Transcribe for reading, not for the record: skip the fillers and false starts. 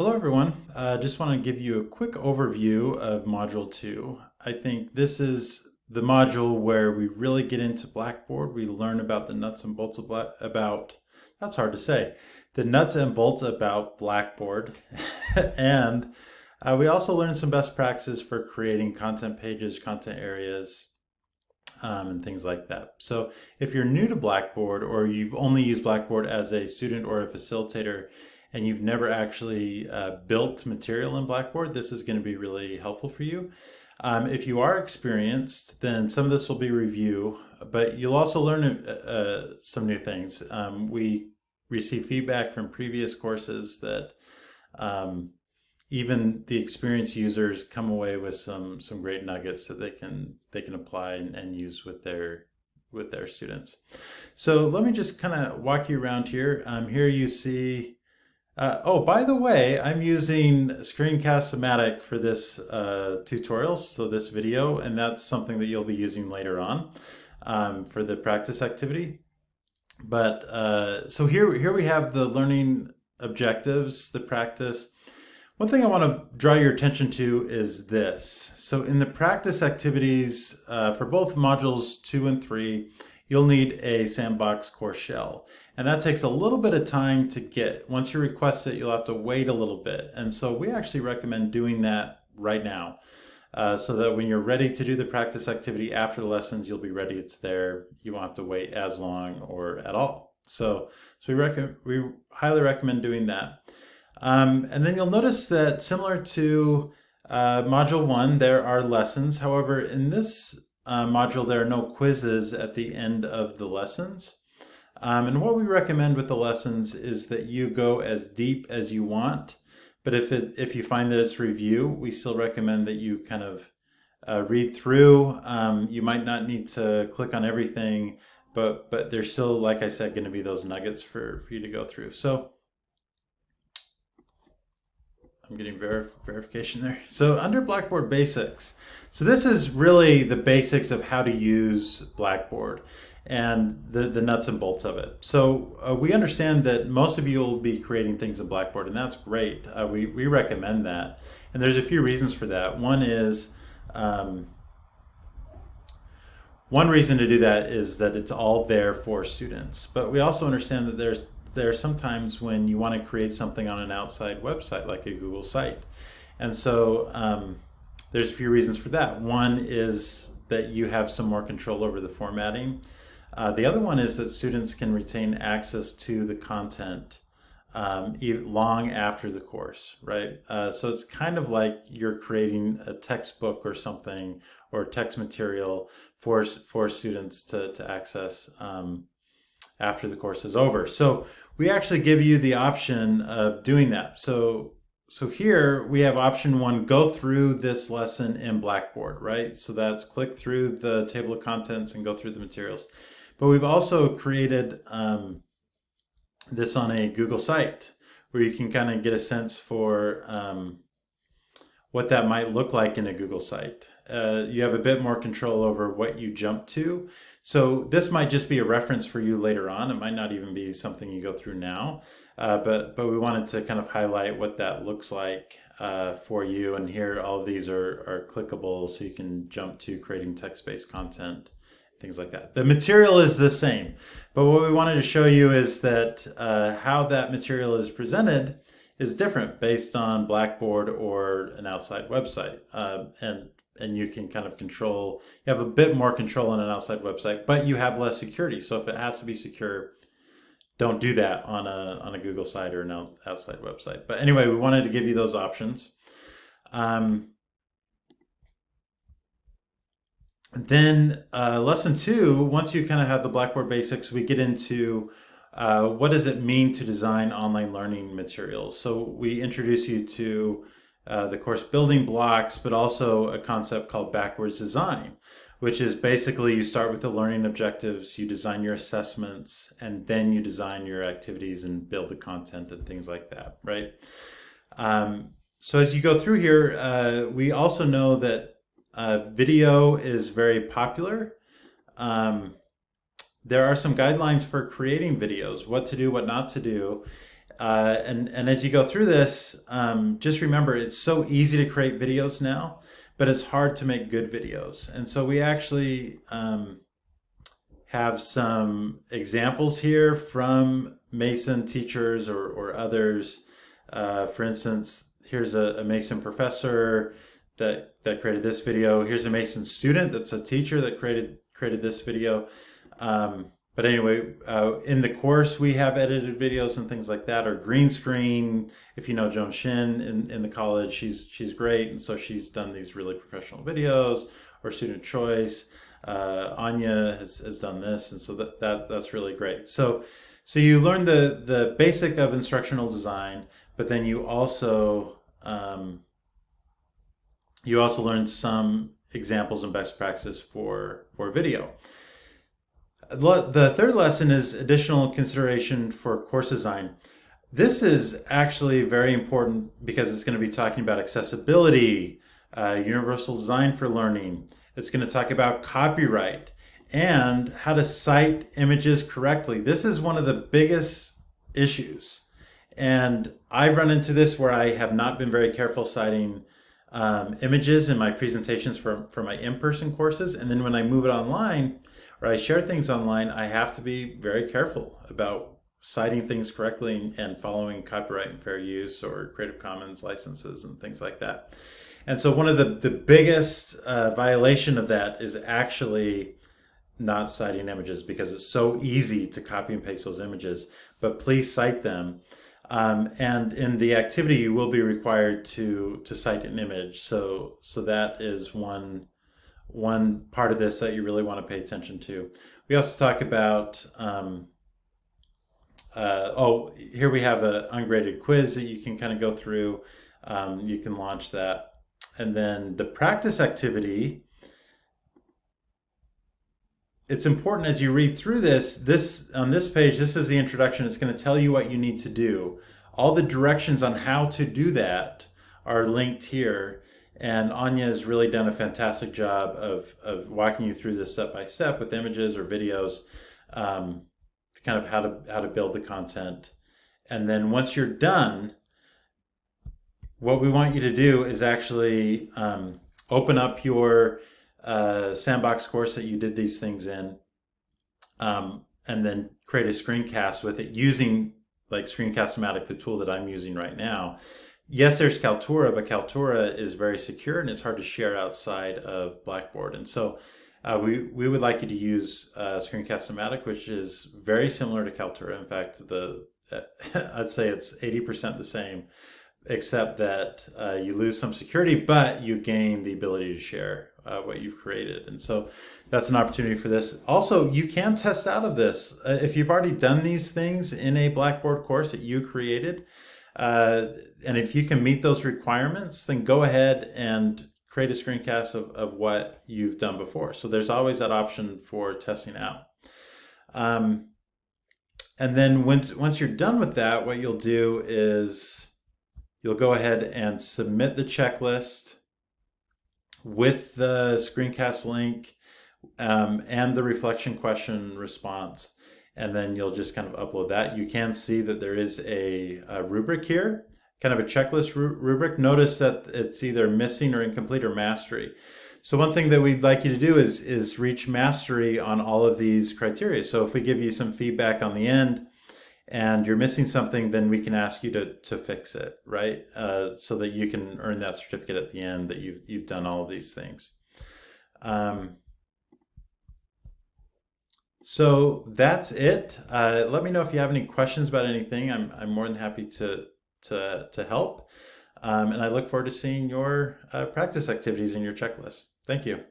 Hello everyone. Just want to give you a quick overview of Module 2. I think this is the module where we really get into Blackboard. We learn about the nuts and bolts about, that's hard to say, the nuts and bolts about Blackboard. And we also learn some best practices for creating content pages, content areas, and things like that. So if you're new to Blackboard or you've only used Blackboard as a student or a facilitator and you've never actually built material in Blackboard, this is going to be really helpful for you. If you are experienced, then some of this will be review, but you'll also learn some new things. We receive feedback from previous courses that even the experienced users come away with some great nuggets that they can apply and use with their students. So let me just kind of walk you around here. Here you see. Oh, by the way, I'm using Screencast-O-Matic for this tutorial, so this video, and that's something that you'll be using later on for the practice activity. But so here we have the learning objectives, the practice. One thing I want to draw your attention to is this. So in the practice activities for both modules 2 and 3, you'll need a sandbox core shell. And that takes a little bit of time to get. Once you request it, you'll have to wait a little bit. And so we actually recommend doing that right now so that when you're ready to do the practice activity after the lessons, you'll be ready, it's there. You won't have to wait as long or at all. So we highly recommend doing that. And then you'll notice that similar to Module 1, there are lessons. However, in this module, there are no quizzes at the end of the lessons. And what we recommend with the lessons is that you go as deep as you want. But if you find that it's review, we still recommend that you kind of read through. You might not need to click on everything, but there's still, like I said, going to be those nuggets for you to go through. So I'm getting verification there. So under Blackboard Basics, so this is really the basics of how to use Blackboard and the nuts and bolts of it. So we understand that most of you will be creating things in Blackboard, and that's great. We recommend that. And there's a few reasons for that. One is, one reason to do that is that it's all there for students. But we also understand that there are some times when you want to create something on an outside website, like a Google site. And so there's a few reasons for that. One is that you have some more control over the formatting. The other one is that students can retain access to the content long after the course, right? So it's kind of like you're creating a textbook or something, or text material for students to access after the course is over. So we actually give you the option of doing that. So here we have option 1, go through this lesson in Blackboard, right? So that's click through the table of contents and go through the materials. But we've also created this on a Google site where you can kind of get a sense for what that might look like in a Google site. You have a bit more control over what you jump to. So this might just be a reference for you later on. It might not even be something you go through now, but we wanted to kind of highlight what that looks like for you. And here, all of these are clickable, so you can jump to creating text-based content, things like that. The material is the same, but what we wanted to show you is that how that material is presented is different based on Blackboard or an outside website. And you can kind of control, you have a bit more control on an outside website, but you have less security. So if it has to be secure, don't do that on a Google site or an outside website. But anyway, we wanted to give you those options. Then lesson 2, once you kind of have the Blackboard basics, we get into what does it mean to design online learning materials. So we introduce you to the course building blocks, but also a concept called backwards design, which is basically you start with the learning objectives, you design your assessments, and then you design your activities and build the content and things like that, right? So as you go through here, we also know that video is very popular. There are some guidelines for creating videos, what to do, what not to do. And as you go through this, just remember it's so easy to create videos now, but it's hard to make good videos. And so we actually have some examples here from Mason teachers or others. For instance, here's a Mason professor that created this video. Here's a Mason student that's a teacher that created this video. But anyway, in the course, we have edited videos and things like that, or green screen. If you know Joan Shin in the college, she's great. And so she's done these really professional videos, or student choice. Anya has done this. And so that's really great. So you learn the basic of instructional design, but then you also learn some examples and best practices for video. The third lesson is additional consideration for course design. This is actually very important because it's going to be talking about accessibility, universal design for learning. It's going to talk about copyright and how to cite images correctly. This is one of the biggest issues. And I've run into this where I have not been very careful citing images in my presentations for my in-person courses. And then when I move it online, or I share things online, I have to be very careful about citing things correctly and following copyright and fair use or Creative Commons licenses and things like that. And so one of the biggest violation of that is actually not citing images, because it's so easy to copy and paste those images. But please cite them. And in the activity, you will be required to cite an image. So that is one part of this that you really want to pay attention to. We also talk about, here we have an ungraded quiz that you can kind of go through. You can launch that. And then the practice activity, it's important as you read through this on this page, this is the introduction. It's going to tell you what you need to do. All the directions on how to do that are linked here. And Anya has really done a fantastic job of walking you through this step by step with images or videos, kind of how to build the content. And then once you're done, what we want you to do is actually open up your sandbox course that you did these things in, and then create a screencast with it using like Screencast-O-Matic, the tool that I'm using right now. Yes, there's Kaltura, but Kaltura is very secure and it's hard to share outside of Blackboard. And so we would like you to use Screencast-O-Matic, which is very similar to Kaltura. In fact, I'd say it's 80% the same, except that you lose some security, but you gain the ability to share what you've created. And so that's an opportunity for this. Also, you can test out of this. If you've already done these things in a Blackboard course that you created, and if you can meet those requirements, then go ahead and create a screencast of what you've done before. So there's always that option for testing out. And then once you're done with that, what you'll do is you'll go ahead and submit the checklist with the screencast link and the reflection question response. And then you'll just kind of upload that. You can see that there is a rubric here, kind of a checklist rubric. Notice that it's either missing or incomplete or mastery. So one thing that we'd like you to do is reach mastery on all of these criteria. So if we give you some feedback on the end and you're missing something, then we can ask you to fix it, right? So that you can earn that certificate at the end that you've done all of these things. So that's it. Let me know if you have any questions about anything. I'm more than happy to help. And I look forward to seeing your practice activities in your checklist. Thank you.